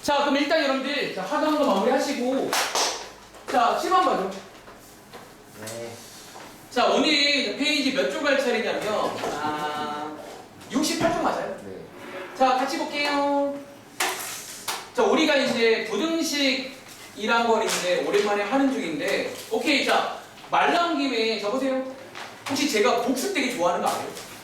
자, 그럼 일단 여러분들, 자, 하던 거 마무리 하시고, 자, 7번 봐줘. 네. 자, 오늘 페이지 몇 쪽 할 차례냐면, 68쪽 맞아요? 네. 자, 같이 볼게요. 자, 우리가 이제 부등식이란 걸 이제 오랜만에 하는 중인데, 오케이, 자, 말 나온 김에 적으세요. 혹시 제가 복습 되게 좋아하는 거 아세요?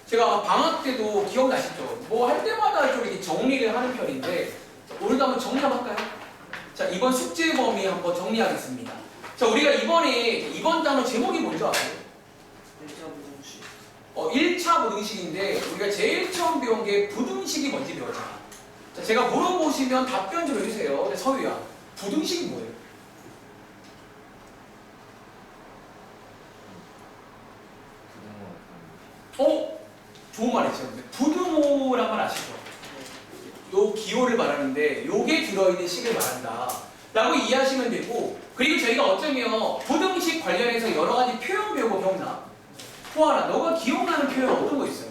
제가 방학 때도 기억나시죠? 뭐 할 때마다 좀 이렇게 정리를 하는 편인데, 자, 오늘도 한번 정리 한번 할까요? 자, 이번 숙제 범위 한번 정리하겠습니다. 자, 우리가 이번 단어 제목이 뭔지 아세요? 1차 부등식인데 우리가 제일 처음 배운 게 부등식이 뭔지 배웠잖아. 자, 제가 물어보시면 답변 좀 해주세요. 서유야, 부등식이 뭐예요? 좋은 말이죠. 부등호란 말 아시죠? 요 기호를 말하는데 요게 들어있는 식을 말한다 라고 이해하시면 되고, 그리고 저희가 어쩌면 부등식 관련해서 여러 가지 표현 배우고 기억나? 호아나, 너가 기억나는 표현 어떤 거 있어요?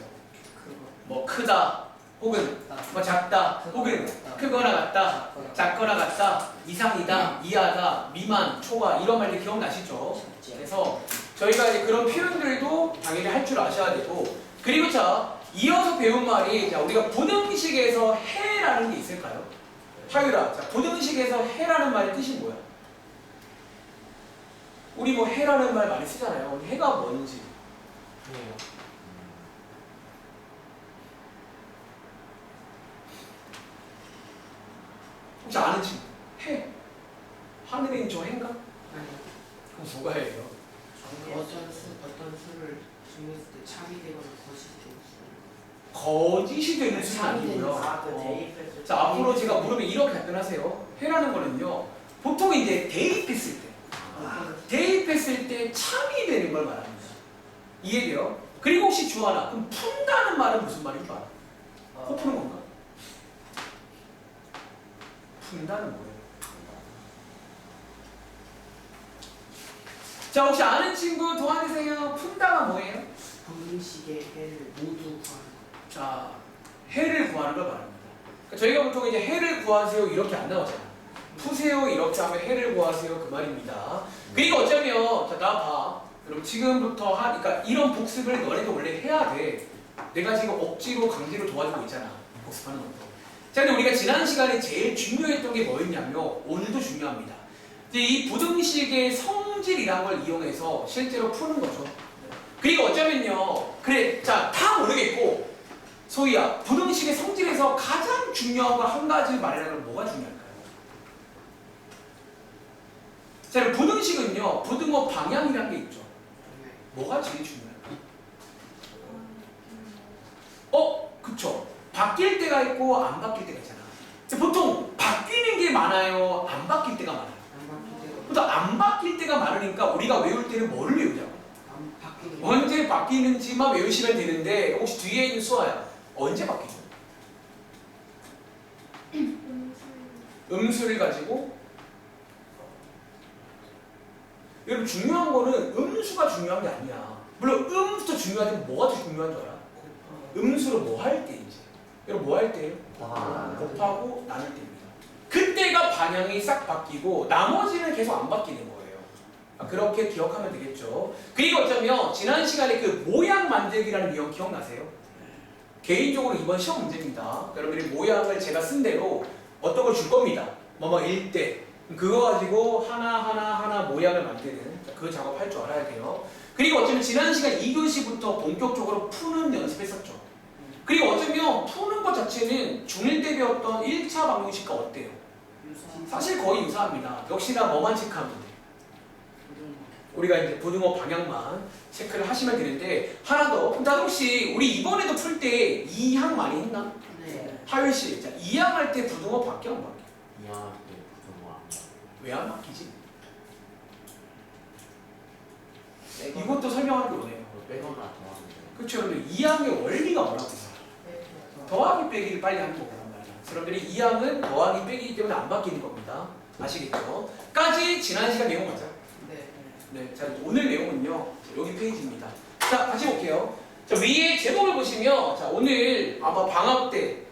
뭐 크다, 혹은 뭐 작다, 혹은 크거나 같다, 작거나 같다, 이상이다, 이하다, 미만, 초과, 이런 말들 기억나시죠? 그래서 저희가 이제 그런 표현들도 당연히 할 줄 아셔야 되고, 그리고 자, 이어서 배운 말이, 자, 우리가 부등식에서 해라는 게 있을까요? 하유라, 자, 부등식에서 해라는 말의 뜻이 뭐야? 우리 뭐 해라는 말 많이 쓰잖아요. 해가 뭔지. 혹시 아는 친구? 해. 하늘에 있는 저 해인가? 그럼 뭐가 해요? 어떤 수를 증명했을 때 참이 되거나 거짓이 되는 거짓이 되는 수는 아니고요. 자, 앞으로 제가 물으면 이렇게 답변하세요. 해라는 거는요, 보통 이제 대입했을 때, 대입했을 때 참이 되는 걸 말합니다. 이해돼요? 그리고 혹시 주하나, 그럼 푼다는 말은 무슨 말인 줄 알아? 코 푸는 건가? 푼다는 뭐예요? 자, 혹시 아는 친구 도와주세요. 푼다가 뭐예요? 부등식의 해를 모두 구하는 것. 자, 해를 구하는 걸 말합니다. 그러니까 저희가 보통 이제 해를 구하세요 이렇게 안 나오잖아요. 푸세요 이렇게 하면 해를 구하세요 그 말입니다. 그리고 어쩌면, 자, 나 봐. 그럼 지금부터 그러니까 이런 복습을 너네도 원래 해야 돼. 내가 지금 억지로 강제로 도와주고 있잖아. 복습하는 것도. 자, 근데 우리가 지난 시간에 제일 중요했던 게 뭐였냐면, 오늘도 중요합니다. 이제 이 부등식의 성질이라는 걸 이용해서 실제로 푸는 거죠. 그리고 어쩌면요, 그래, 자, 다 모르겠고, 소희야, 부등식의 성질에서 가장 중요한 거 한 가지 말하려면 뭐가 중요할까요? 자, 그럼 부등식은요, 부등호 방향이라는 게 있죠. 뭐가 제일 중요할까요? 그쵸. 바뀔 때가 있고 안 바뀔 때가 있잖아. 보통 바뀌는 게 많아요, 안 바뀔 때가 많아요. 보통 안 바뀔 때가 많으니까 우리가 외울 때는 뭐를 외우자고? 언제 바뀌는지만 외우시면 되는데, 혹시 뒤에 있는 수아야, 언제 바뀌죠? 음수를 가지고. 여러분, 중요한 거는 음수가 중요한 게 아니야. 물론 음수도 중요하지만 뭐가 더 중요한 줄 알아? 음수로 뭐 할 때인지. 여러분, 뭐 할 때예요? 곱하고 나눌 때입니다. 그때가 방향이 싹 바뀌고 나머지는 계속 안 바뀌는 거예요. 그렇게 기억하면 되겠죠. 그리고 어쩌면 지난 시간에 그 모양 만들기라는 유형 기억나세요? 개인적으로 이번 시험 문제입니다. 여러분들이 모양을 제가 쓴 대로 어떤 걸 줄 겁니다. 뭐뭐 일대, 그거 가지고 하나 모양을 만드는 그 작업 할 줄 알아야 돼요. 그리고 어쩌면 지난 시간 2교시부터 본격적으로 푸는 연습했었죠. 그리고 어쩌면 푸는 것 자체는 중1 때 배웠던 1차 방정식과 어때요? 사실 거의 유사합니다. 역시나 뭐만 체크하면 돼요? 우리가 이제 부등호 방향만 체크를 하시면 되는데, 하나 더. 나 혹시 우리 이번에도 풀 때 2항 많이 했나? 네. 하율 씨, 자, 2항 할 때 부등호 바뀌어 안 바뀌어? 이해할 때 부등호 안 왜 안 바뀌지? 이것도 설명하는 게 오네요. 빼거나 더하면 그렇죠. 여러분들 2항의 원리가 뭐라고 했어요? 더하기 빼기를 빨리 하는 거란 말이야. 여러분들이 2항은 더하기 빼기이기 때문에 안 바뀌는 겁니다. 아시겠죠? 까지 지난 시간 내용 맞아요? 네, 자, 오늘 내용은요, 여기 페이지입니다. 자, 같이 볼게요. 자, 위에 제목을 보시면, 자, 오늘 아마 방학 때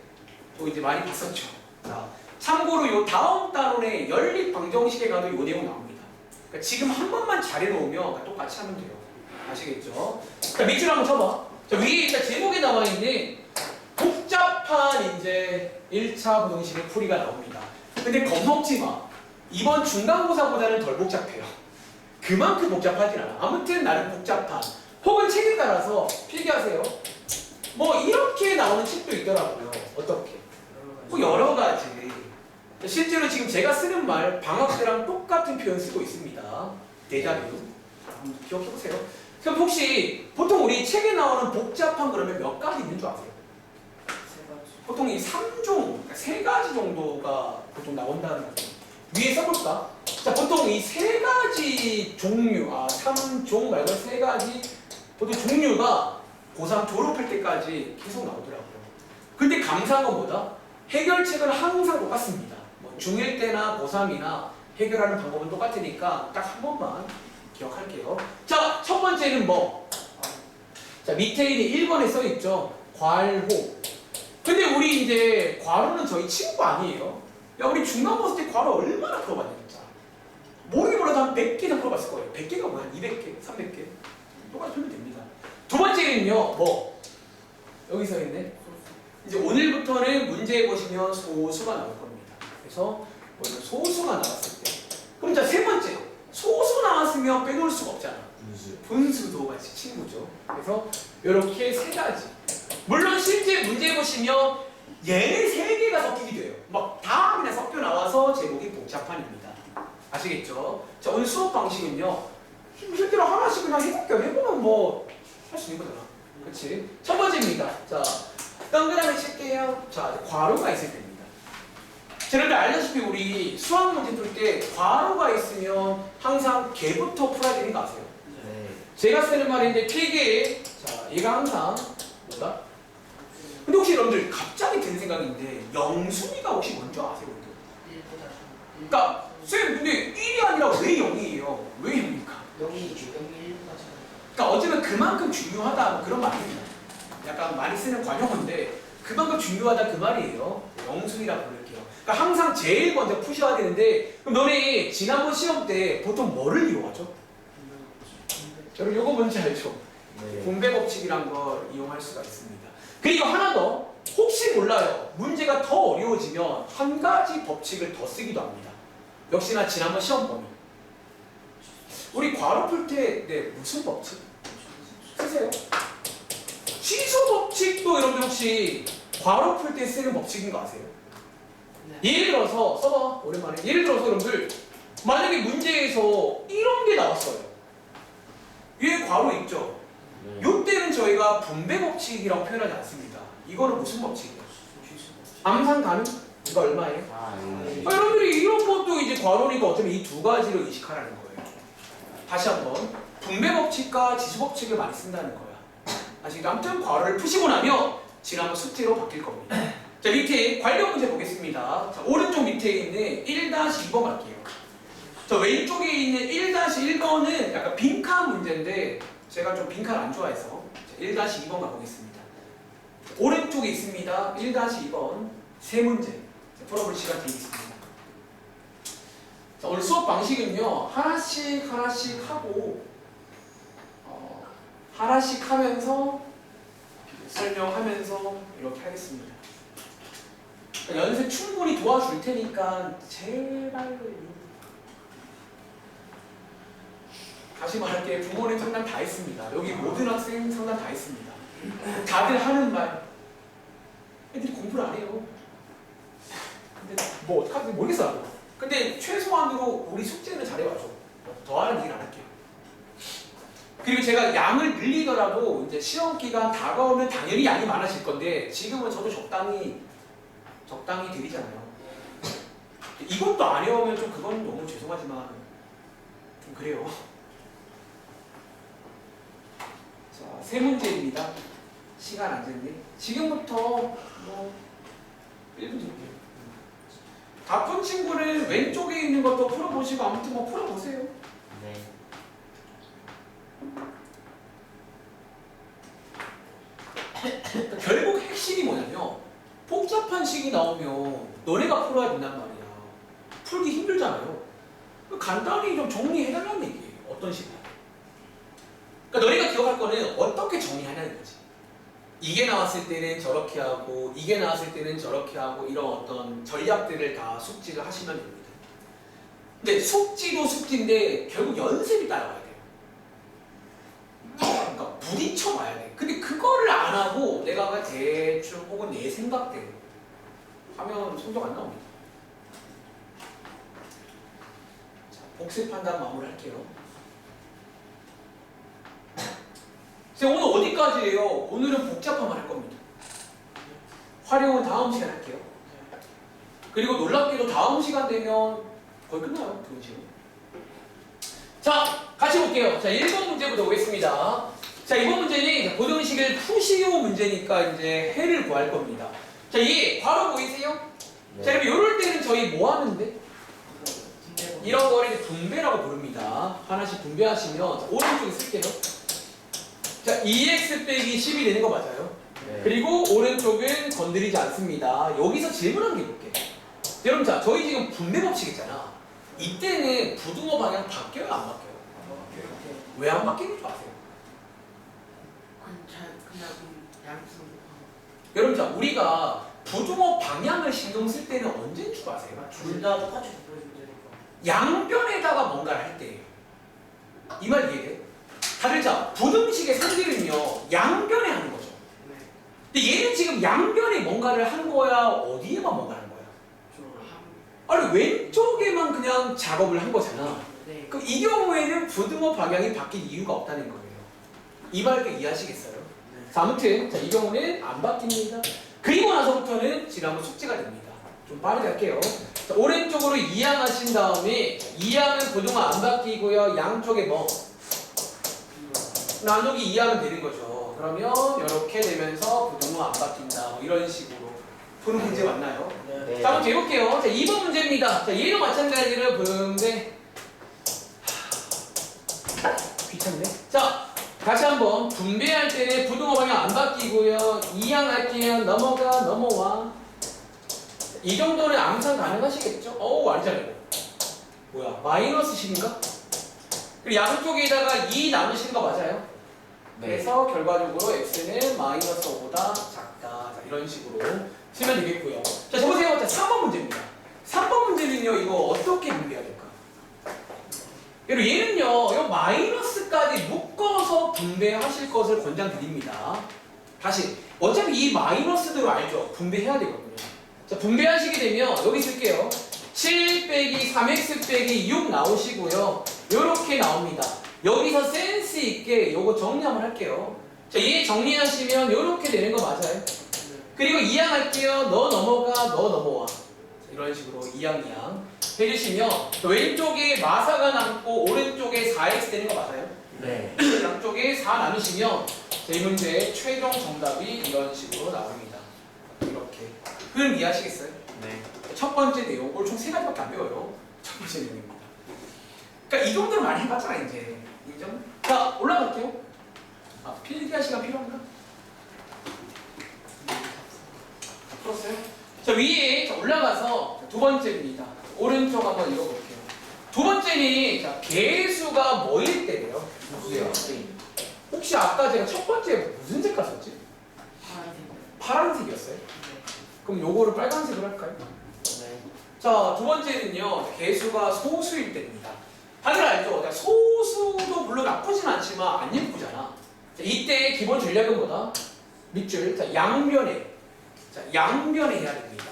또 이제 많이 봤었죠. 자, 참고로 요 다음 단원의 연립 방정식에 가도 요 내용 나옵니다. 그러니까 지금 한 번만 잘해놓으면 똑같이 하면 돼요. 아시겠죠? 자, 밑줄 한번 쳐봐. 자, 위에 일단 제목에 나와 있는 복잡한 이제 1차 부등식의 풀이가 나옵니다. 근데 겁먹지 마. 이번 중간고사보다는 덜 복잡해요. 그만큼 복잡하진 않아. 아무튼 나름 복잡한. 혹은 책에 따라서 필기하세요. 뭐 이렇게 나오는 책도 있더라고요. 어떻게? 뭐 여러 가지. 실제로 지금 제가 쓰는 말 방학 때랑 똑같은 표현 쓰고 있습니다. 데자뷰. 한번 기억해보세요. 그럼 혹시 보통 우리 책에 나오는 복잡한 그러면 몇 가지 있는 줄 아세요? 보통 이 3종, 그러니까 3가지 정도가 보통 나온다는 거죠. 위에 써볼까? 자, 보통 이 3가지 종류, 3종 말고 3가지 보통 종류가 고3 졸업할 때까지 계속 나오더라고요. 근데 감사한 건 뭐다? 해결책은 항상 똑같습니다. 뭐 중1 때나 고3이나 해결하는 방법은 똑같으니까 딱 한 번만 기억할게요. 자, 첫 번째는 뭐? 자, 밑에 있는 1번에 써있죠. 괄호. 근데 우리 이제 괄호는 저희 친구 아니에요. 야, 우리 중간고사 때 괄호 얼마나 풀어봤냐, 진짜. 모르긴 몰라도 한 100개 이상 풀어봤을 거예요. 100개가 뭐야? 200개, 300개. 똑같이 풀면 됩니다. 두 번째는요, 뭐? 여기 써있네. 이제 오늘부터는 문제에 보시면 소수가 나올 겁니다. 그래서 오늘 소수가 나왔을 때. 그럼 자, 세 번째. 소수 나왔으면 빼놓을 수가 없잖아. 분수도 같이 친구죠. 그래서 이렇게 3가지. 물론 실제 문제 보시면 얘네 3개가 섞이기도 해요. 막 다 그냥 섞여 나와서 제목이 복잡한입니다. 아시겠죠? 자, 오늘 수업 방식은요. 실제로 하나씩 그냥 해볼게요. 해보면 뭐 할 수 있는 거잖아. 그렇지? 첫 번째입니다. 자, 동그라미 칠게요. 자, 괄호가 있을 때입니다. 여러분들 알다시피 우리 수학 문제 풀 때 괄호가 있으면 항상 개부터 풀어야 되는 거 아세요? 네. 제가 쓰는 말인데 필기에 자, 얘가 항상 뭐다? 근데 혹시 여러분들 갑자기 든 생각인데 영순위가 혹시 뭔지 아세요? 여러분들? 그러니까 쌤 근데 1이 아니라 왜 0이에요? 왜 0입니까? 0이죠. 0이 1보다 그러니까 어쩌면 그만큼 중요하다 뭐 그런 말입니다. 약간 많이 쓰는 관용어인데 그만큼 중요하다 그 말이에요. 영순위라고 부를게요. 그러니까 항상 제일 먼저 푸셔야 되는데 그럼 너네 지난번 시험 때 보통 뭐를 이용하죠? 여러분 요거 뭔지 알죠? 네. 분배 법칙이란 걸 이용할 수가 있습니다. 그리고 하나 더 혹시 몰라요. 문제가 더 어려워지면 한 가지 법칙을 더 쓰기도 합니다. 역시나 지난번 시험 범위. 우리 괄호 풀 때 네, 무슨 법칙? 쓰세요. 취소 법칙도 여러분들 혹시 괄호 풀 때 쓰는 법칙인 거 아세요? 예를 들어서 써봐 오랜만에. 예를 들어서 여러분들 만약에 문제에서 이런 게 나왔어요. 위에 괄호 있죠? 네. 요때는 저희가 분배 법칙이라고 표현하지 않습니다. 이거는 무슨 법칙이에요? 암산 가능? 이거 얼마예요? 네. 여러분들이 이런 것도 이제 괄호니까 어쩌면 이 2가지를 의식하라는 거예요. 다시 한번 분배 법칙과 지수 법칙을 많이 쓴다는 거야. 아시겠죠? 아무튼 괄호를 푸시고 나면 지난번 숙제로 바뀔 겁니다. 자, 밑에 관련 문제 보겠습니다. 자, 오른쪽 밑에 있는 1-2번 갈게요. 자, 왼쪽에 있는 1-1번은 약간 빈칸 문제인데 제가 좀 빈칸 안 좋아해서 1-2번 가보겠습니다. 자, 오른쪽에 있습니다. 1-2번 세 문제 풀어볼 시간 드리겠습니다. 자, 오늘 수업 방식은요. 하나씩 하고 하나씩 하면서 설명하면서 이렇게 하겠습니다. 연습 충분히 도와줄 테니까 제발 다시 말할게. 부모님 상담 다 했습니다. 여기 모든 학생 상담 다 했습니다. 다들 하는 말 애들이 공부를 안 해요. 근데 뭐 어떡하지 모르겠어요. 근데 최소한으로 우리 숙제는 잘해와줘. 더 하는 얘기는 안 할게요. 그리고 제가 양을 늘리더라도 이제 시험 기간 다가오면 당연히 양이 많아질 건데 지금은 저도 적당히 드리잖아요. 이것도 안 해오면 좀 그건 너무 죄송하지만 좀 그래요. 자, 세 문제입니다. 시간 안 됐네. 지금부터 뭐 1분 드릴게요. 다 푼 친구는 왼쪽에 있는 것도 풀어보시고 아무튼 뭐 풀어보세요. 네. 결국 핵심이 뭐냐면 복잡한 식 방정식이 나오면 너네가 풀어야 된단 말이야. 풀기 힘들잖아요. 간단히 좀 정리해달라는 얘기예요. 어떤 식으로. 그러니까 너희가 기억할 거는 어떻게 정리하냐는 거지. 이게 나왔을 때는 저렇게 하고 이게 나왔을 때는 저렇게 하고 이런 어떤 전략들을 다 숙지를 하시면 됩니다. 근데 숙지도 숙지인데 결국 연습이 따라와야 돼요. 그러니까 부딪혀 봐야 돼. 근데 그거를 안 하고 내가 대충 혹은 내 생각대로 하면 성적 안 나옵니다. 자, 복습한다는 마무리 할게요. 오늘 어디까지예요? 오늘은 복잡함을 할 겁니다. 활용은 다음 시간 할게요. 그리고 놀랍게도 다음 시간 되면 거의 끝나요. 교훈식은. 자, 같이 볼게요. 자, 1번 문제부터 보겠습니다. 자, 이번 문제는 고등식을 푸시오 문제니까 이제 해를 구할 겁니다. 자, 이 괄호 보이세요? 네. 자, 그럼 이럴 때는 저희 뭐 하는데? 분배. 이런 거를 이제 분배라고 부릅니다. 하나씩 분배하시면 자, 오른쪽에 쓸게요. 자, 2x 빼기 10이 되는 거 맞아요? 네. 그리고 오른쪽은 건드리지 않습니다. 여기서 질문 한 개 볼게요. 여러분, 자, 저희 지금 분배 법칙 있잖아. 이때는 부등호 방향 바뀌어요, 안 바뀌어요? 왜 안 바뀌는 줄 아세요? 그냥 양수. 여러분, 자, 우리가 부등호 방향을 신경 쓸 때는 언제인 줄 아세요? 둘다 똑같이 보여주면 되니까. 양변에다가 뭔가를 할 때예요. 이 말 이해돼? 다들 자, 부등식의 성질은요, 양변에 하는 거죠. 네. 근데 얘는 지금 양변에 뭔가를 한 거야? 어디에만 뭔가 하는 거야? 아니, 왼쪽에만 그냥 작업을 한 거잖아. 네. 그럼 이 경우에는 부등호 방향이 바뀔 이유가 없다는 거예요. 이 말을 이해하시겠어요? 자, 아무튼 자, 이 경우는 안 바뀝니다. 그리고 나서부터는 지난번 숙제가 됩니다. 좀 빠르게 할게요. 자, 오른쪽으로 이항하신 다음에 이항은 부등호 안 바뀌고요. 양쪽에 뭐 나누기 이항은 되는 거죠. 그러면 이렇게 되면서 부등호 안 바뀐다. 뭐 이런 식으로 푸는 문제 맞나요? 네. 자, 한번 해볼게요. 자, 2번 문제입니다. 자, 얘도 마찬가지로 분배. 귀찮네. 자, 같이 한번 분배할 때는 부등호 방향 안 바뀌고요. 이항할게요. 넘어와. 이 정도는 암산 가능하시겠죠? 어우, 아니잖아요. 뭐야, 마이너스 10인가? 그리고 양쪽에다가 2 나누시는 거 맞아요? 네. 그래서 결과적으로 x는 마이너스 5보다 작다. 자, 이런 식으로 쓰면 되겠고요. 자, 보세요. 자, 3번 문제입니다. 3번 문제는요, 이거 어떻게 분배해야 될까? 그리고 얘는요, 이 마이너스까지 묶어서 분배하실 것을 권장드립니다. 다시, 어차피 이 마이너스대로 알죠? 분배해야 되거든요. 자, 분배하시게 되면 여기 쓸게요. 7 빼기 3x 빼기 6 나오시고요. 요렇게 나옵니다. 여기서 센스 있게 요거 정리 한번 할게요. 자, 얘 정리하시면 요렇게 되는 거 맞아요? 그리고 이항할게요. 너 넘어와. 자, 이런 식으로 이항 해주시면 왼쪽에 마사가 남고 오른쪽에 4x 되는 거 맞아요? 네. 양쪽에 4 나누시면 이 문제의 최종 정답이 이런 식으로 나옵니다. 이렇게. 그럼 이해하시겠어요? 네. 첫 번째 내용, 오늘 총 3가지밖에 안 배워요. 첫 번째 내용입니다. 그러니까 이 정도는 많이 해봤잖아, 이제. 인정? 자, 올라갈게요. 아, 필기할 시간 필요한가? 풀었어요? 자, 위에 자, 올라가서 두 번째입니다. 오른쪽 한번 읽어볼게요. 두 번째는 자, 개수가 뭐일 때예요? 무수요. 혹시 아까 제가 첫 번째 무슨 색깔 썼지? 파란색. 파란색이었어요? 그럼 요거를 빨간색으로 할까요? 네. 자, 두 번째는요, 개수가 소수일 때입니다. 다들 알죠? 자, 소수도 물론 나쁘진 않지만 안 예쁘잖아. 자, 이때 기본 전략은 뭐다? 밑줄. 자, 양변에 해야 됩니다.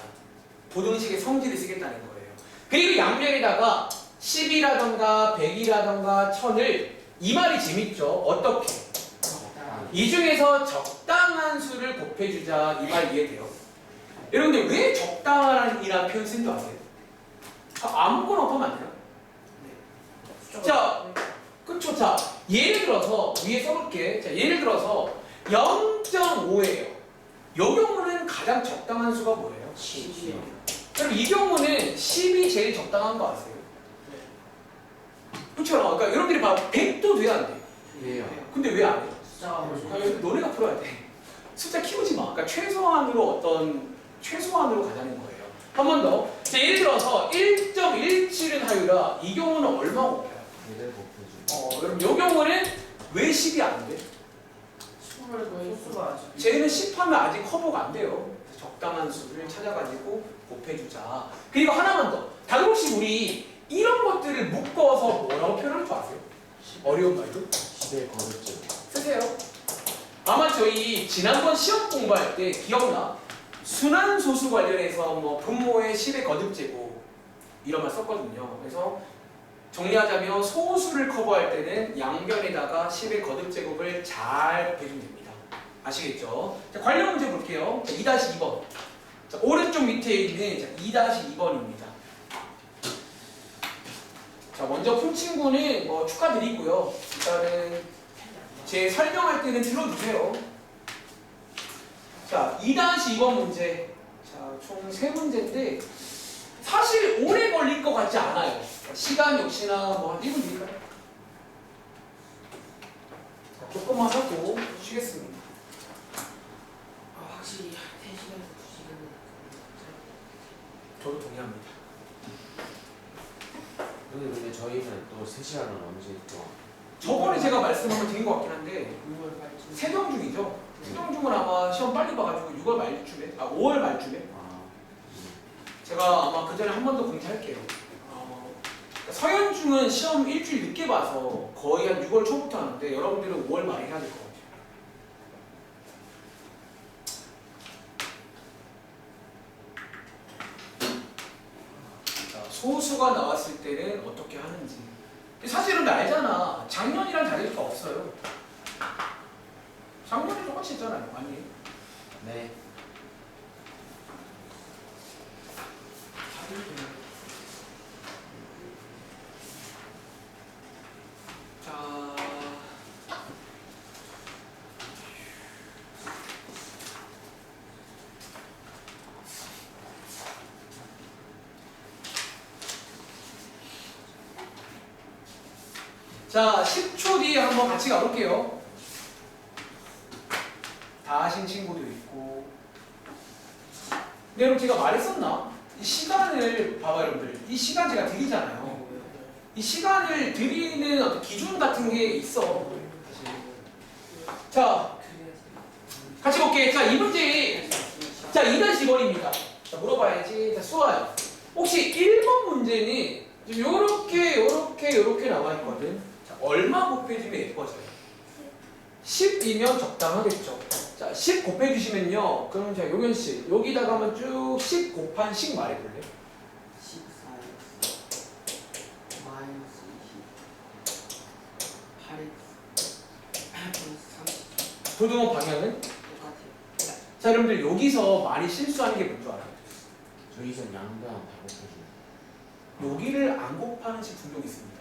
부등식의 성질을 쓰겠다는 거예요. 그리고 양변에다가 10이라던가 100이라던가 1000을 이 말이 재밌죠? 어떻게? 이 중에서 적당한 수를 곱해주자. 이 말 이해돼요? 여러분들 왜 적당한이라는 표현 쓴 줄 아세요? 아무거나 곱하면 안 돼요? 자, 그쵸. 자, 예를 들어서 위에 써볼게. 자, 예를 들어서 0.5예요. 이 경우는 가장 적당한 수가 뭐예요? 10이에요. 그럼 이 경우는 10이 제일 적당한 거 아세요? 그쵸? 그러니까 여러분들이 봐, 100도 돼야 안 돼. 예요. 근데 왜 안 돼? 숫자가 너네가 풀어야 돼. 숫자 키우지 마. 그러니까 최소한으로 어떤 최소한으로 가자는 거예요. 한 번 더. 자, 예를 들어서 1.17은 하유라. 이 경우는 얼마 곱해요? 얘를 곱해줘. 그럼 이 경우는 왜 10이 안 돼? 소수가 아직 쟤는 10하면 아직 커버가 안 돼요. 적당한 수를 찾아가지고 곱해주자. 그리고 하나만 더. 다들 혹시 우리 이런 것들을 묶어서 뭐라고 표현할 줄 아세요? 어려운 말도? 10의 거듭제. 쓰세요. 아마 저희 지난번 시험 공부할 때 기억나? 순환소수 관련해서 뭐 분모의 10의 거듭제곱 이런 말 썼거든요. 그래서 정리하자면 소수를 커버할 때는 양변에다가 10의 거듭제곱을 잘 곱해주면 됩니다. 아시겠죠? 자, 관련 문제 볼게요. 자, 2-2번. 자, 오른쪽 밑에 있는 2-2번입니다. 자, 먼저 푼 친구는 뭐 축하드리고요. 일단은 제 설명할 때는 들어주세요. 자, 2-2번 문제. 자, 총 3문제인데 사실 오래 걸릴 것 같지 않아요. 시간 역시나 뭐 한 1분 드릴까요? 자, 조금만 하고 쉬겠습니다. 확실히 3시간에서 2시간은 저도 동의합니다. 근데 저희는 또 3시간은 언제 또 저번에 제가 말씀 한번 드린 것 같긴 한데 6월 말쯤 세경중이죠. 세경중은 아마 시험 빨리 봐가지고 6월 말쯤에 5월 말쯤에 제가 아마 그 전에 한 번 더 공지할게요. 서현중은 시험 일주일 늦게 봐서 거의 한 6월 초부터 하는데 여러분들은 5월 말에 해야 될 것 같아요. 자, 소수가 나왔을 때는 어떻게 하는지. 사실은 나 알잖아. 작년이랑 다를 게 없어요. 작년에 똑같이 했잖아요. 아니에요? 네. 자, 자, 10초 뒤에 한번 같이 가볼게요. 다 하신 친구도 있고. 근데 여러분 제가 말했었나? 이 시간을 봐봐 여러분들. 이 시간 제가 드리잖아요. 이 시간을 드리는 어떤 기준 같은 게 있어. 자, 같이 볼게. 자, 이 문제. 자, 2-2번입니다. 자, 물어봐야지. 자, 수아야. 혹시 1번 문제는 요렇게 나와 있거든. 자, 얼마 곱해주면 예뻐져요? 10이면 적당하겠죠. 자, 10 곱해주시면요. 그럼 자, 용현씨. 여기다가 한번 쭉 10 곱한 식 말해볼래요? 14 마이너스 20 8 30 도등호 방향은? 똑같아요. 자, 여러분들 여기서 많이 실수하는 게 뭔지 알아요? 저희선 양변 다 곱해줘. 여기를 안 곱하는 식 분명히 있습니다.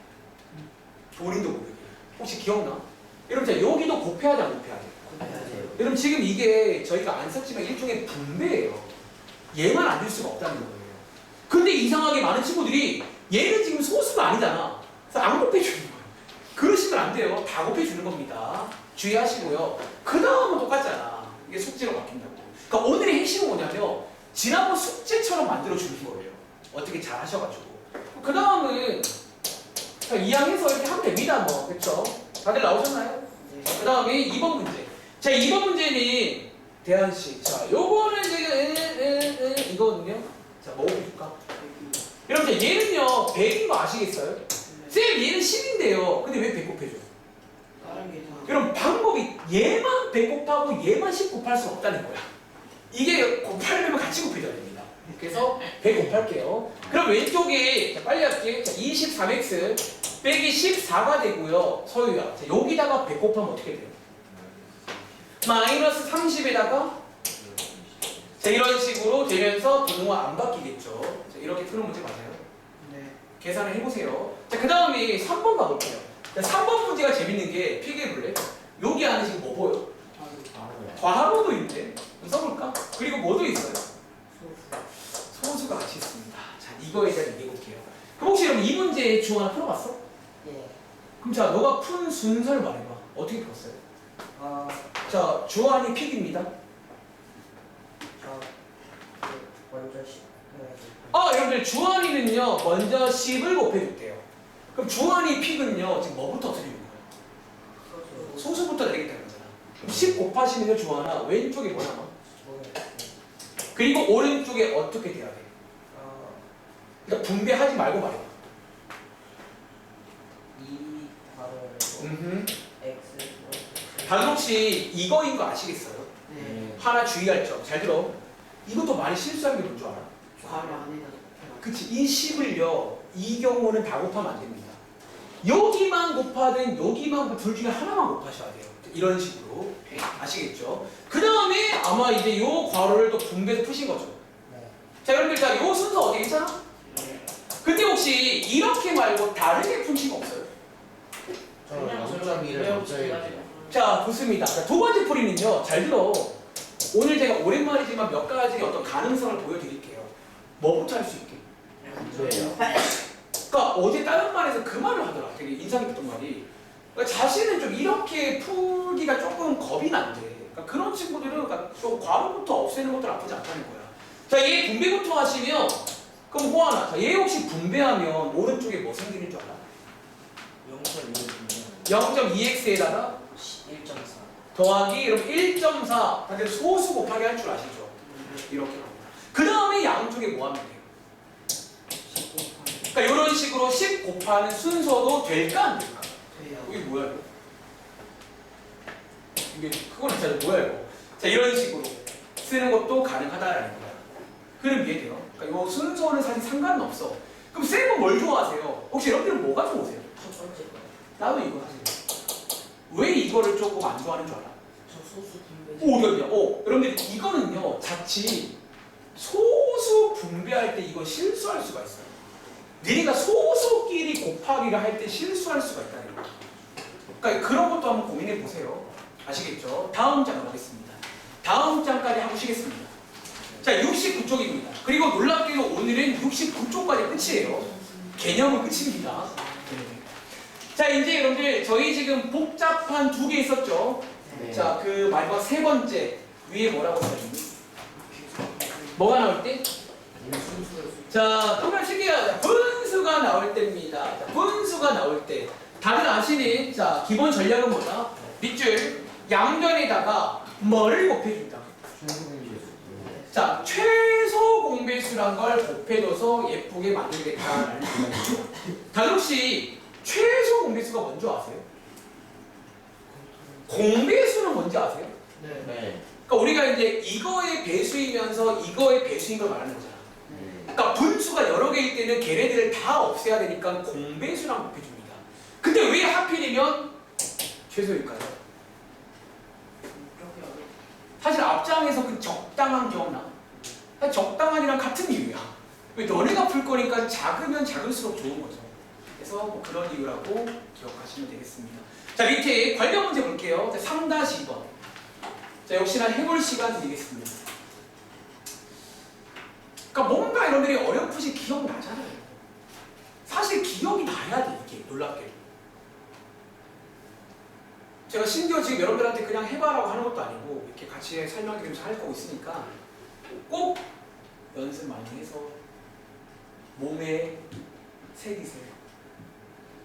본인도 모르게. 혹시 기억나? 여러분, 자, 여기도 곱해야 돼, 안 곱해야 돼? 곱해야돼요. 여러분, 지금 이게 저희가 안 썼지만 일종의 분배예요. 얘만 안 줄 수가 없다는 거예요. 근데 이상하게 많은 친구들이 얘는 지금 소수가 아니잖아. 그래서 안 곱해주는 거예요. 그러시면 안 돼요. 다 곱해주는 겁니다. 주의하시고요. 그 다음은 똑같잖아. 이게 숙제로 바뀐다고. 그러니까 오늘의 핵심은 뭐냐면 지난번 숙제처럼 만들어주는 거예요. 어떻게 잘 하셔가지고. 그 다음은 이왕해서 이렇게 하면 됩니다. 뭐. 그쵸? 다들 나오셨나요? 그 다음에 2번 문제. 자, 2번 문제는 대한씨. 자, 요거는 지금 이거거든요. 자, 뭐 볼까? 여러분, 자, 얘는요 100인 거 아시겠어요? 쌤, 얘는 10인데요. 근데 왜 100 곱해줘? 다른 게 다. 여러분, 방법이 얘만 100 곱하고 얘만 10 곱할 수 없다는 거야. 이게 곱하려면 같이 곱해줘야 됩니다. 그래서 100 곱할게요. 그럼 왼쪽에, 자, 빨리 할게. 자, 23x 빼기 14가 되고요. 서유야. 자, 여기다가 100 곱하면 어떻게 돼요? 마이너스 30에다가 자, 이런 식으로 되면서 분모가 안 바뀌겠죠. 자, 이렇게 푸는 문제 맞아요? 네. 계산을 해보세요. 자, 그 다음에 3번 가볼게요. 자, 3번 문제가 재밌는 게 필기해볼래? 여기 안에 지금 뭐 보여? 바로야. 과로도 있네. 써볼까? 그리고 뭐도 있어요? 소수. 소수가 같이 있습니다. 자, 이거에 대한 얘기해 볼게요. 그럼 혹시 여러분 이 문제 중 하나 풀어봤어? 예. 그럼 자, 너가 푼 순서를 말해봐. 어떻게 풀었어요? 아, 자, 주한이 픽입니다. 저 여러분들 주원이는요 먼저 10을 곱해줄게요. 그럼 주원이 픽은요 지금 뭐부터 드리는 거예요? 소수부터 내리겠다는 거잖아. 그럼 10 곱하시면요 주원아 왼쪽에 뭐 남아? 그리고 오른쪽에 어떻게 돼야 돼? 그러니까 분배하지 말고 말해봐. 2 바로 음흠. X 다들 혹시 이거인 거 아시겠어요? 네. 하나 주의할 점. 잘 들어. 이것도 많이 실수하는 게 뭔 줄 알아? 괄호 안에다 그치. 이 10을요. 이 경우는 다 곱하면 안 됩니다. 여기만 곱하든 여기만 둘 중에 하나만 곱하셔야 돼요. 이런 식으로. 아시겠죠? 그 다음에 아마 이제 요 괄호를 또 분배해서 푸신 거죠. 네. 자, 여러분들 자, 요 순서 어디 괜찮아? 네. 근데 혹시 이렇게 말고 다르게 푸신 거 없어요? 저 0.1을 먼저 해요. 자, 좋습니다. 자, 두 번째 풀이는요. 잘 들어. 오늘 제가 오랜만이지만 몇 가지 어떤 가능성을 보여드릴게요. 뭐부터 할 수 있게? 왜요? 그러니까 어제 다른 말에서 그 말을 하더라. 되게 인상 깊었던 말이. 그러니까 자신은 좀 이렇게 풀기가 조금 겁이 난대. 그러니까 그런 친구들은 그러니까 좀 괄호부터 없애는 것도 나쁘지 않다는 거야. 자, 얘 분배부터 하시면 그럼 호하나. 자, 얘 혹시 분배하면 오른쪽에 뭐 생기는 줄 알아? 0.2x에다가 1.4 더하기 그럼 1.4 다들 소수 곱하기 할 줄 아시죠? 이렇게 합니다. 그 다음에 양쪽에 뭐 하면 돼요? 그러니까 이런 식으로 10 곱하는 순서도 될까 안 될까? 돼요. 이게 뭐야 이거? 이게 그거는 진짜 뭐야 이거? 자 이런 식으로 쓰는 것도 가능하다라는 거야. 그럼 이해돼요? 그러니까 이 순서는 사실 상관은 없어. 그럼 쌤은 뭘 좋아하세요? 혹시 여러분들은 뭐가 좋으세요? 첫 번째 거. 나도 이거 사실. 왜 이거를 조금 안 좋아하는 줄 알아? 저 소수 분배. 오, 어디야? 여러분들 이거는요 자칫 소수 분배할 때 이거 실수할 수가 있어요. 니네가 소수끼리 곱하기를 할 때 실수할 수가 있다는 거예요. 그러니까 그런 것도 한번 고민해 보세요. 아시겠죠? 다음 장 가보겠습니다. 다음 장까지 하고 쉬겠습니다. 자, 69쪽입니다. 그리고 놀랍게도 오늘은 69쪽까지 끝이에요. 개념은 끝입니다. 네. 자, 이제 여러분들 저희 지금 복잡한 두 개 있었죠? 네. 자, 그 마지막 세 번째 위에 뭐라고 써있니? 뭐가 나올 때? 자, 정말 신기하다. 분수가 나올 때입니다. 자, 분수가 나올 때 다들 아시는 자 기본 전략은 뭐다? 밑줄 양변에다가 뭐를 곱해준다. 자, 최소 공배수란 걸 곱해줘서 예쁘게 만들겠다라는 생각이죠. 다들 혹시 최소 공배수가 뭔지 아세요? 공배수는 뭔지 아세요? 네. 네. 그러니까 우리가 이제 이거의 배수이면서 이거의 배수인 걸 말하는 거잖아. 그러니까 분수가 여러 개일 때는 걔네들을 다 없애야 되니까 공배수랑 곱해줍니다. 근데 왜 하필이면 최소일까요? 사실 앞장에서 그 적당한 기억나? 사실 적당한이랑 같은 이유야. 왜 너네가 풀 거니까 작으면 작을수록 좋은 거죠. 그래서 뭐 그런 이유라고 기억하시면 되겠습니다. 자, 밑에 관련 문제 볼게요. 자, 3-2번. 자, 역시나 해볼 시간 드리겠습니다. 그러니까 뭔가 여러분들이 어렴풋이 기억나잖아요. 사실 기억이 나야 돼, 이게 놀랍게. 제가 심지어 지금 여러분들한테 그냥 해봐라고 하는 것도 아니고 이렇게 같이 설명드리면서 할 거고 있으니까 꼭 연습 많이 해서 몸에 새기세요.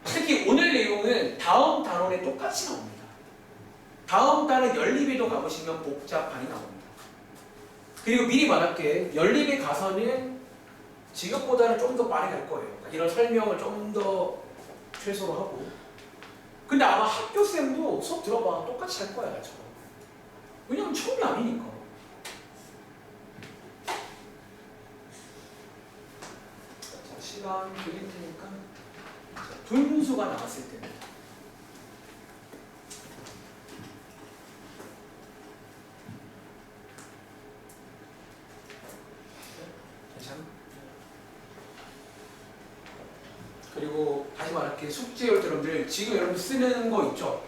특히 오늘 내용은 다음 단원에 똑같이 나옵니다. 다음 단원 연립에도 가보시면 복잡반이 나옵니다. 그리고 미리 말할게, 연립에 가서는 지금보다는 좀 더 빠르게 할 거예요. 그러니까 이런 설명을 좀 더 최소로 하고. 근데 아마 학교쌤도 수업 들어봐 똑같이 할 거야. 저거. 왜냐면 처음이 아니니까. 자, 시간 드릴 테니까 분수가 나왔을 때는 괜찮아? 그리고 다시 말할게, 숙제 여러분들 지금 여러분 쓰는 거 있죠?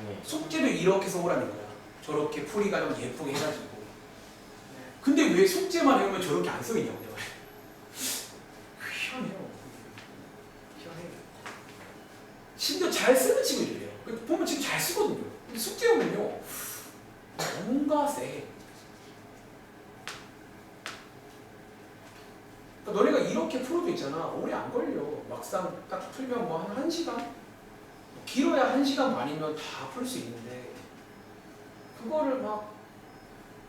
네. 숙제도 이렇게 써오라는 거야. 저렇게 풀이가 좀 예쁘게 해가지고. 근데 왜 숙제만 해오면 저렇게 안 써있냐고 내가. 희한해요. 희한해. 심지어 잘 쓰는 친구들이에요. 보면 지금 잘 쓰거든요. 근데 숙제 오면요 뭔가 세. 그러니까 너네가 이렇게 풀어도 있잖아. 오래 안 걸려. 막상 딱 풀면 뭐 한 1시간? 길어야 1시간 반이면 다 풀 수 있는데 그거를 막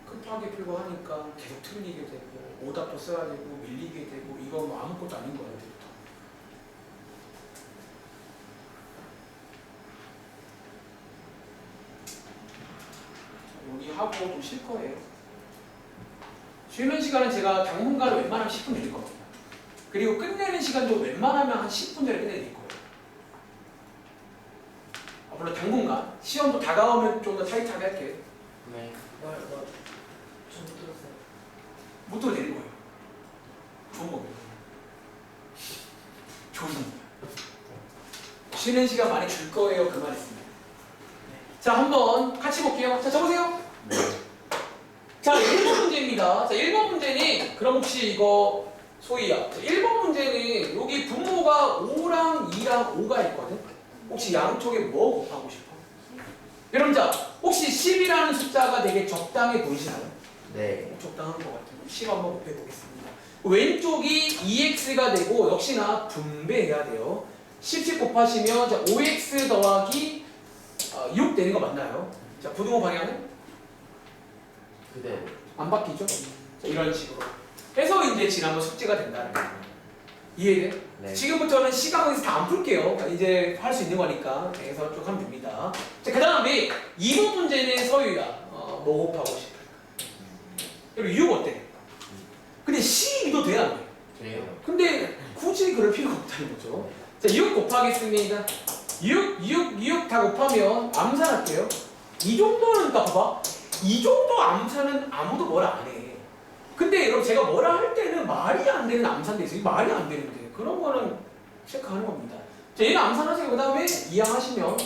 급하게 풀고 하니까 계속 틀리게 되고 오답도 써야 되고 밀리게 되고 이거 뭐 아무것도 아닌 거야. 이제부터. 여기 하고 좀 쉴 거예요. 쉬는 시간은 제가 당분간은 웬만하면 10분 드릴 겁니다. 그리고 끝내는 시간도 웬만하면 한 10분 전에 끝내드릴 거예요. 물론 당분간 시험도 다가오면 좀 더 타이트하게 할게요. 네. 저못 들었어요. 못 들어드릴 거예요. 좋은 겁니다. 좋은 겁니다. 쉬는 시간 많이 줄 거예요. 그 말했습니다. 자, 한번 같이 볼게요. 자, 적으세요. 네. 자, 1번 문제입니다. 자, 1번 문제는 그럼 혹시 이거 소희야. 1번 문제는 여기 분모가 5랑 2랑 5가 있거든. 혹시 양쪽에 뭐 곱하고 싶어? 여러분 자, 혹시 10이라는 숫자가 되게 적당해 보이시나요? 네. 적당한 것 같아요. 10 한번 곱해보겠습니다. 왼쪽이 2x가 되고 역시나 분배해야 돼요. 10 곱하시면 자, 5x 더하기 6 되는 거 맞나요? 자, 부등호 방향은? 그대로. 안 바뀌죠? 자, 이런 식으로 해서 이제 지난번 숙제가 된다는 거예요. 이해돼? 네. 지금부터는 시각에서 다 안 풀게요. 이제 할 수 있는 거니까 그래서 쭉 하면 됩니다. 자, 그 다음에 2번 문제는 서유야. 뭐 곱하고 싶어? 그리고 6 어때? 근데 12도 돼야 안 돼. 돼요. 근데 굳이 그럴 필요가 없다는 거죠. 자, 6 곱하겠습니다. 6 다 곱하면 암산할게요. 이 정도는 딱 봐봐. 이 정도 암산은 아무도 뭐라 안 해. 근데 여러분 제가 뭐라 할 때는 말이 안 되는 암산돼 있어요. 말이 안 되는데 그런 거는 체크하는 겁니다. 자, 얘는 암산하세요. 그 다음에 이항하시면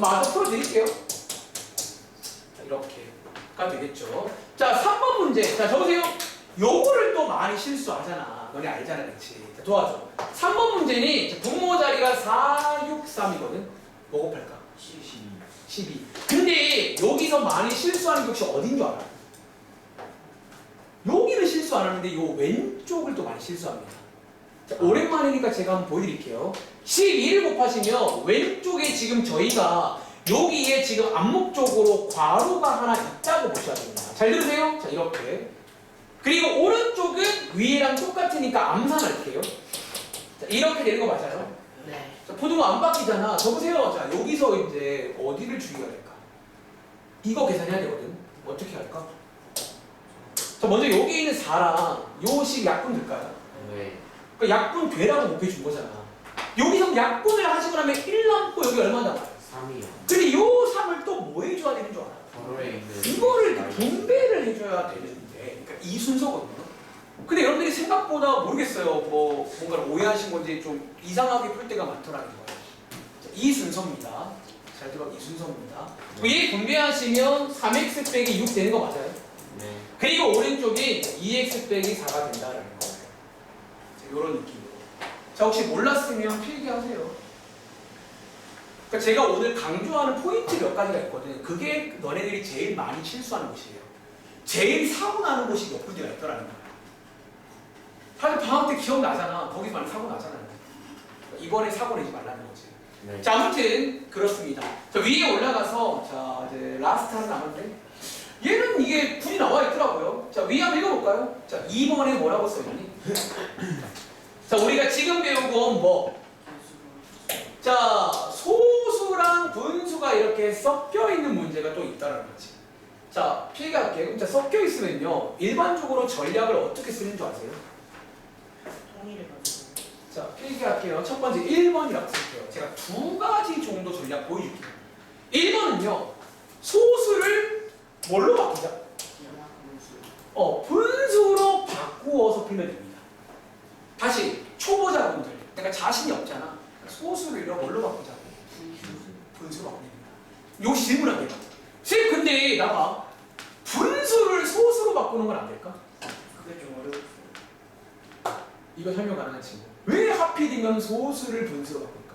마저 풀어드릴게요. 자, 이렇게 가 되겠죠. 자, 3번 문제. 자, 적으세요. 요거를 또 많이 실수하잖아. 너네 알잖아, 그렇지? 자, 도와줘. 3번 문제는 분모 자리가 4, 6, 3이거든. 뭐 곱할까? 12. 근데 여기서 많이 실수하는 게 혹시 어딘 줄 알아? 여기는 실수 안 하는데 요 왼쪽을 또 많이 실수합니다. 자, 오랜만이니까 제가 한번 보여드릴게요. 12를 곱하시면 왼쪽에 지금 저희가 여기에 지금 암묵적으로 괄호가 하나 있다고 보셔야 됩니다. 잘 들으세요? 자, 이렇게. 그리고 오른쪽은 위에랑 똑같으니까 암산할게요. 자, 이렇게 되는 거 맞아요? 네. 자, 부등호 안 바뀌잖아. 적으세요. 자, 여기서 이제 어디를 주의해야 될까? 이거 계산해야 되거든. 어떻게 할까? 자, 먼저 여기 있는 4랑 요식 약분 될까요? 네. 그러니까 약분 되라고 곱해준 거잖아. 여기서 약분을 하시고 나면 1 남고 여기 얼마 남아요? 3이요. 근데 요 3을 또 뭐 해줘야 되는 줄 알아? 괄호에 있는. 이거를 분배를 해줘야 되는데, 그러니까 이 순서거든요. 근데 여러분들이 생각보다 모르겠어요. 뭐 뭔가를 오해하신 건지 좀 이상하게 풀 때가 많더라는 거예요. 자, 이 순서입니다. 잘 들어, 이 순서입니다. 얘 분배하시면 3x 빼기 6 되는 거 맞아요? 네. 그리고 오른쪽이 2x 빼기 4가 된다는 거예요. 자, 이런 느낌으로. 자, 혹시 몰랐으면 필기하세요. 그러니까 제가 오늘 강조하는 포인트 몇 가지가 있거든. 그게 너네들이 제일 많이 실수하는 곳이에요. 제일 사고 나는 곳이 몇 군데가 있더라는 거야. 다들 방학 때 기억나잖아. 거기서 많이 사고 나잖아요. 이번에 사고 내지 말라는 거지. 네. 자, 아무튼 그렇습니다. 자, 위에 올라가서 자, 이제 라스트 하나 남았는데 얘는 이게 굳이 나와 있더라고요. 자, 위에 한번 읽어볼까요? 자, 2번에 뭐라고 써있니? 자, 우리가 지금 배운 건 뭐? 자, 소수랑 분수가 이렇게 섞여 있는 문제가 또 있다는 거지. 자, 필기할게요. 자, 섞여 있으면요, 일반적으로 전략을 어떻게 쓰는 줄 아세요? 통일해가지고. 자, 필기할게요. 첫 번째 1번이라고 쓸게요. 제가 두 가지 정도 전략 보여줄게요. 1번은요, 소수를 뭘로 바꾸자? 분수로 바꾸어서 풀면 됩니다. 다시, 초보자분들, 내가 자신이 없잖아. 소수를 이런 뭘로 바꾸자? 분수로 바꾸면 됩니다. 이것이 질문할게요. 쌤, 근데 나가 분수를 소수로 바꾸는 건 안 될까? 그게 좀 어려웠어요. 이거 설명 가능한 친구. 왜 하필이면 소수를 분수로 바꿀까?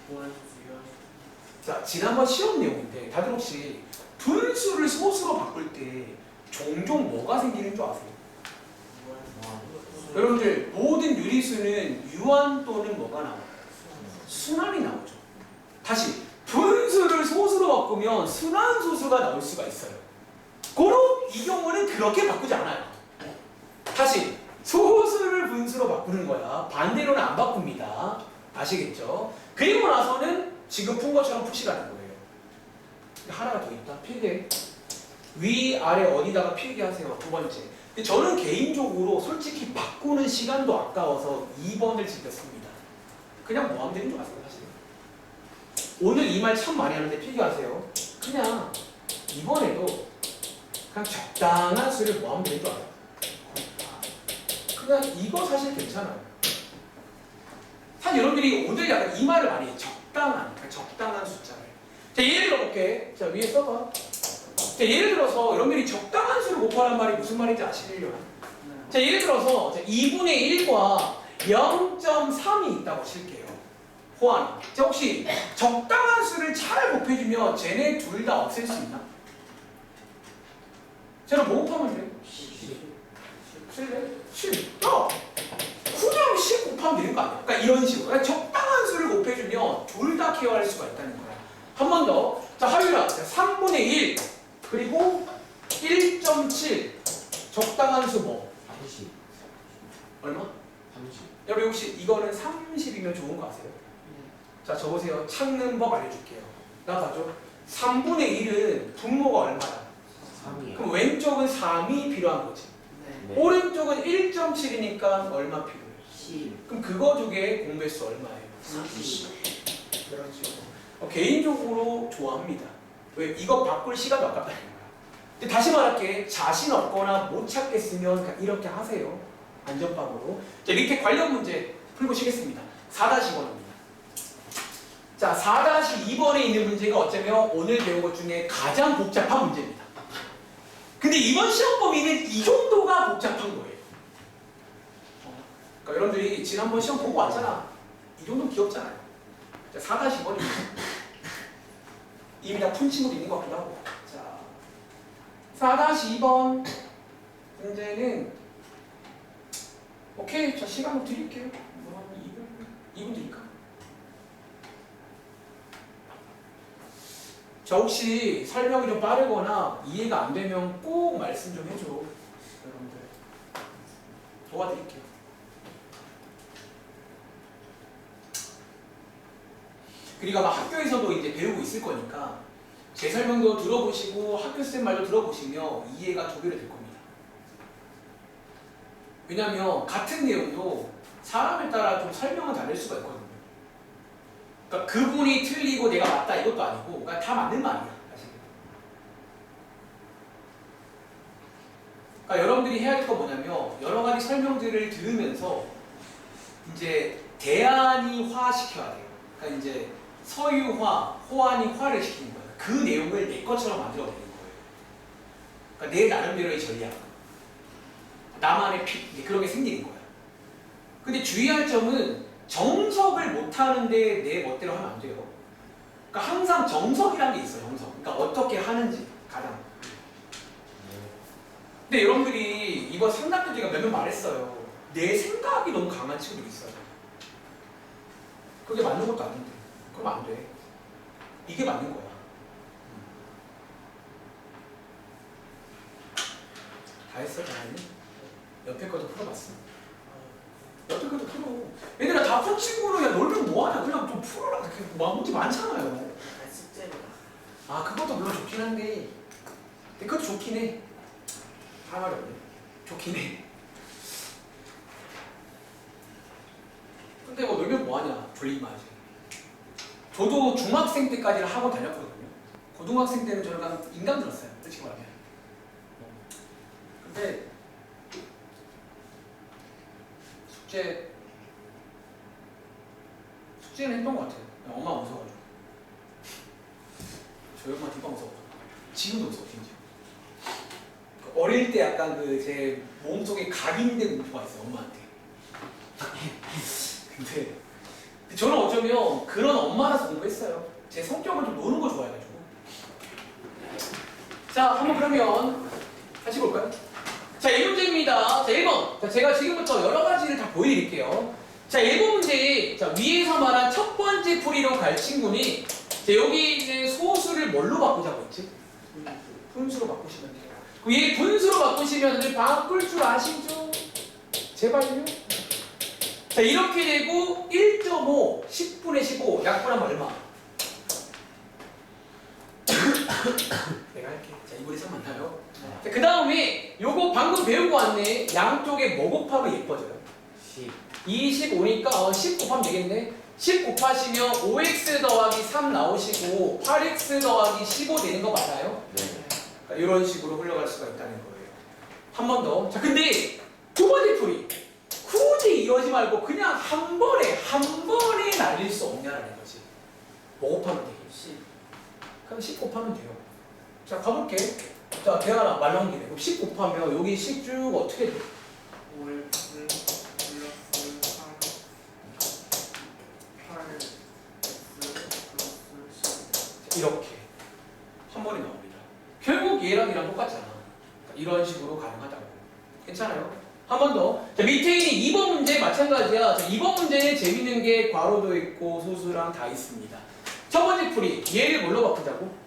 보안소수 이런. 자, 지난번 시험 내용인데 다들 혹시 분수를 소수로 바꿀 때 종종 뭐가 생기는 줄 아세요? 여러분들 모든 유리수는 유한 또는 뭐가 나와요? 순환이 나오죠. 다시 분수를 소수로 바꾸면 순환소수가 나올 수가 있어요. 고로 이 경우는 그렇게 바꾸지 않아요. 다시 소수를 분수로 바꾸는 거야. 반대로는 안 바꿉니다. 아시겠죠? 그리고 나서는 지금 푼 것처럼 푸시라는 거예요. 하나가 더 있다. 필기. 위 아래 어디다가 필기하세요. 두 번째. 근데 저는 개인적으로 솔직히 바꾸는 시간도 아까워서 2번을 지켰습니다. 그냥 뭐 하면 되는 줄 아세요, 사실? 오늘 이 말 참 많이 하는데 필기하세요. 그냥 이번에도 그냥 적당한 수를 뭐 하면 되는 줄 알아요? 그냥 이거 사실 괜찮아요. 사실 여러분들이 오늘 약간 이 말을 많이 해요. 적당한 숫자를. 자, 예를 들어볼게. 자, 위에 써봐. 자, 예를 들어서 여러분들이 적당한 수를 곱하란 말이 무슨 말인지 아시려나? 자, 예를 들어서 2분의 1과 0.3이 있다고 칠게요. 호환. 자, 혹시 적당한 수를 잘 곱해주면 쟤네 둘 다 없앨 수 있나? 쟤는 뭐 곱하면 돼? 10. 그냥 10 곱하면 되는 거 아니야? 그러니까 이런 식으로. 그러니까 적당한 수를 곱해주면 둘 다 케어할 수가 있다는 거야. 한 번 더. 자, 하율아. 3분의 1 그리고 1.7 적당한 수 뭐? 30. 얼마? 30. 여러분 혹시 이거는 30이면 좋은 거 아세요? 자, 적으세요. 찾는 법 알려줄게요. 나 봐줘. 3분의 1은 분모가 얼마야? 3이요. 그럼 왼쪽은 3이 필요한 거지. 네. 오른쪽은 1.7이니까 얼마 필요해? 10. 그럼 그거 중에 공배수 얼마예요? 30. 그렇죠. 개인적으로 좋아합니다. 왜? 이거 바꿀 시간도 아깝다는 거야. 근데 다시 말할게. 자신 없거나 못 찾겠으면 그냥 이렇게 하세요. 안전빵으로. 자, 밑에 관련 문제 풀고 쉬겠습니다. 4-1입니다. 자, 4-2번에 있는 문제가 어쩌면 오늘 배운 것 중에 가장 복잡한 문제입니다. 근데 이번 시험 범위는 이 정도가 복잡한 거예요. 그러니까 여러분들이 지난번 시험 보고 왔잖아. 이 정도는 귀엽잖아요. 자, 4-2번입니다. 이미 다 푼 친구도 있는 것 같기도 하고. 자, 4-2번 문제는 오케이. 자, 시간을 드릴게요. 뭐 한 2분 드릴까? 자, 혹시 설명이 좀 빠르거나 이해가 안 되면 꼭 말씀 좀 해줘. 여러분들 도와드릴게요. 그리고 아마 학교에서도 이제 배우고 있을 거니까 제 설명도 들어보시고 학교쌤 말도 들어보시면 이해가 두 배로 될 겁니다. 왜냐면 같은 내용도 사람에 따라 좀 설명은 다를 수가 있거든요. 그러니까 그분이 틀리고 내가 맞다 이것도 아니고 그러니까 다 맞는 말이야. 사실. 그러니까 여러분들이 해야 될 건 뭐냐면 여러 가지 설명들을 들으면서 이제 대안이화 시켜야 돼요. 그러니까 이제 서유화, 호환이화를 시키는 거예요. 그 내용을 내 것처럼 만들어내는 거예요. 그러니까 내 나름대로의 전략, 나만의 픽, 그런 게 생기는 거야. 근데 주의할 점은 정석을 못하는데 내 멋대로 하면 안 돼요. 그러니까 항상 정석이라는 게 있어요. 정석. 그러니까 어떻게 하는지 가장. 근데 여러분들이 이번 3단계 제가 몇 명 말했어요. 내 생각이 너무 강한 친구들이 있어요. 그게 맞는 것도 아닌데. 그럼 안 돼. 이게 맞는 거야. 다 했어, 잘하니? 옆에 것도 풀어봤어. 옆에 것도 풀어. 얘들아 다 푼 친구로 야 놀면 뭐하냐. 그냥 좀 풀어라. 문제 많잖아요. 숙제로. 아, 그것도 물론 좋긴 한데 근데 그것도 좋긴 해. 할 말이 없네. 좋긴 해. 근데 뭐 놀면 뭐하냐. 졸리기만 하지. 저도 중학생 때까지는 학원 다녔거든요. 고등학생 때는 저는 그냥 인강 들었어요. 솔직히 말하면. 근데 숙제는 했던 것 같아요. 엄마 무서워가지고. 저희 엄마 뒷방 무서워가지고. 지금도 무서워, 심지어. 어릴 때 약간 그 제 몸속에 각인된 공포가 있어요, 엄마한테. 근데 저는 어쩌면 그런 엄마라서 공부했어요. 제 성격은 좀 노는 거 좋아해가지고. 자, 한번 그러면 다시 볼까요? 자, 1문제입니다. 자, 1번. 자, 제가 지금부터 여러 가지를 다 보여드릴게요. 자, 1번 문제. 자, 위에서 말한 첫 번째 풀이로 갈 친구니, 자, 여기 있는 소수를 뭘로 바꾸자고 했지? 분수로 바꾸시면 돼요. 그럼 얘 분수로 바꾸시면 바꿀 줄 아시죠? 제발요. 자, 이렇게 되고 1.5, 10분의 15, 약분하면 얼마? 내가 할게. 자, 이번에 참 만나요. 자, 그 다음에 요거 방금 배운 거 왔네. 양쪽에 뭐 곱하면 예뻐져요? 25니까 10 곱하면 되겠네. 10 곱하시면 5x 더하기 3 나오시고 8x 더하기 15 되는 거 맞아요? 네. 그러니까 이런 식으로 흘러갈 수가 있다는 거예요. 한 번 더. 자, 근데 두 번째 풀이. 굳이 이러지 말고 그냥 한 번에 날릴 수 없냐라는 거지. 뭐 곱하면 되게? 10. 그럼 10 곱하면 돼요. 자, 가볼게. 자, 대하나 말 나온 김에. 그럼 10 곱하면 여기 10 쭉 어떻게 돼? 5x 플러스 8x 플러스 10. 이렇게 한 번에 나옵니다. 결국 얘랑 이랑 똑같잖아. 그러니까 이런 식으로 가능하다고. 괜찮아요? 한 번 더. 자, 밑에 있는 2번 문제 마찬가지야. 자, 2번 문제는 재밌는 게 괄호도 있고 소수랑 다 있습니다. 첫 번째 풀이. 얘를 뭘로 바꾸자고?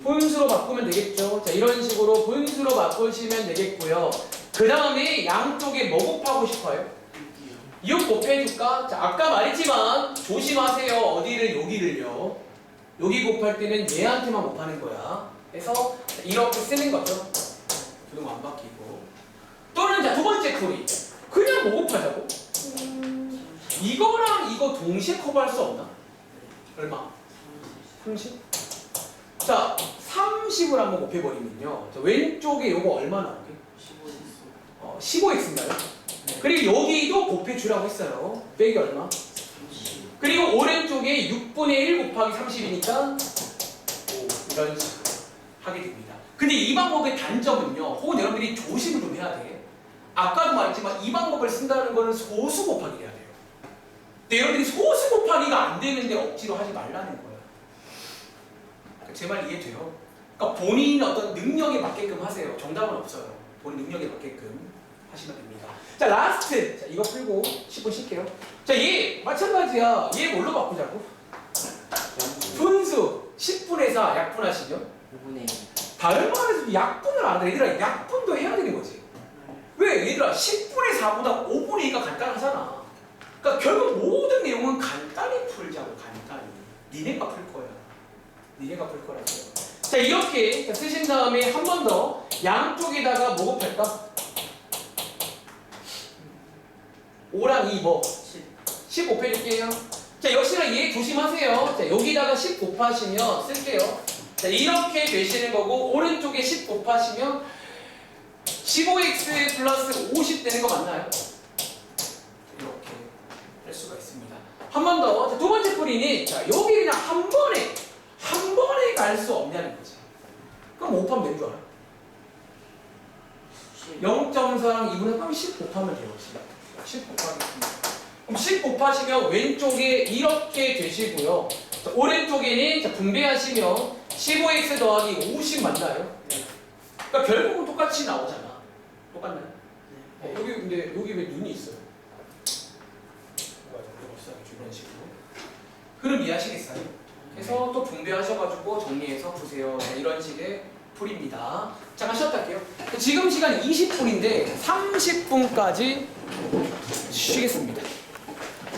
분수로 바꾸면 되겠죠. 자, 이런 식으로 분수로 바꾸시면 되겠고요. 그 다음에 양쪽에 뭐 곱하고 싶어요? 6 곱해줄까? 자, 아까 말했지만 조심하세요. 어디를? 여기를요. 여기 곱할 때는 얘한테만 곱하는 거야. 그래서 이렇게 쓰는 거죠. 부동 안 바뀌고. 또는 자, 두 번째 풀이. 그냥 뭐 곱하자고? 이거랑 이거 동시에 커버할 수 없나? 얼마? 30? 자, 30을 한번 곱해버리면요. 자, 왼쪽에 요거 얼마 나오게? 15x인가요? 그리고 여기도 곱해주라고 했어요. 빼기 얼마? 30. 그리고 오른쪽에 6분의 1 곱하기 30이니까 5 이런 식으로 하게 됩니다. 근데 이 방법의 단점은요. 혹은 여러분들이 조심을 좀 해야 돼. 아까도 말했지만 이 방법을 쓴다는 거는 소수 곱하기 해야 돼요. 근데 여러분들이 소수 곱하기가 안 되는데 억지로 하지 말라는 거예요. 제 말 이해돼요? 그러니까 본인 어떤 능력에 맞게끔 하세요. 정답은 없어요. 본인 능력에 맞게끔 하시면 됩니다. 자, 라스트. 자, 이거 풀고 10분 쉴게요. 자, 얘 마찬가지야. 얘 뭘로 바꾸자고? 분수 10분의 4 약분하시죠? 5분의 다른 말에서 약분을 안 해. 얘들아, 약분도 해야 되는 거지. 왜? 얘들아, 10분의 4보다 5분의 2가 간단하잖아. 그러니까 결국 모든 내용은 간단히 풀자고, 간단히. 니네가 풀 거야. 니네가 풀 거라고요. 자, 이렇게 쓰신 다음에 한 번 더 양쪽에다가 뭐 곱할까? 5랑 2 뭐? 10 곱해줄게요. 자, 역시나 얘 조심하세요. 자, 여기다가 10 곱하시면 쓸게요. 자, 이렇게 되시는 거고, 오른쪽에 10 곱하시면 15x 플러스 50 되는 거 맞나요? 이렇게 할 수가 있습니다. 한 번 더. 자, 두 번째 풀이니, 자, 여기 그냥 한 번에 갈 수 없냐는 거지. 그럼 5 곱하면 되는 줄 알아? 0.4랑 2분의 3, 10 곱하면 돼요. 10 곱하겠습니다. 그럼 10 곱하시면 왼쪽에 이렇게 되시고요. 자, 오른쪽에는 자, 분배하시면 15x 더하기 50 맞나요? 그러니까 결국은 똑같이 나오잖아. 똑같나요? 여기 근데 여기 왜 눈이 있어요? 이런 식으로. 흐름 이해하시겠어요? 그래서 또 분배하셔가지고 정리해서 보세요. 이런 식의 풀입니다. 잠깐 쉬었다 할게요. 지금 시간 20분인데 30분까지 쉬겠습니다.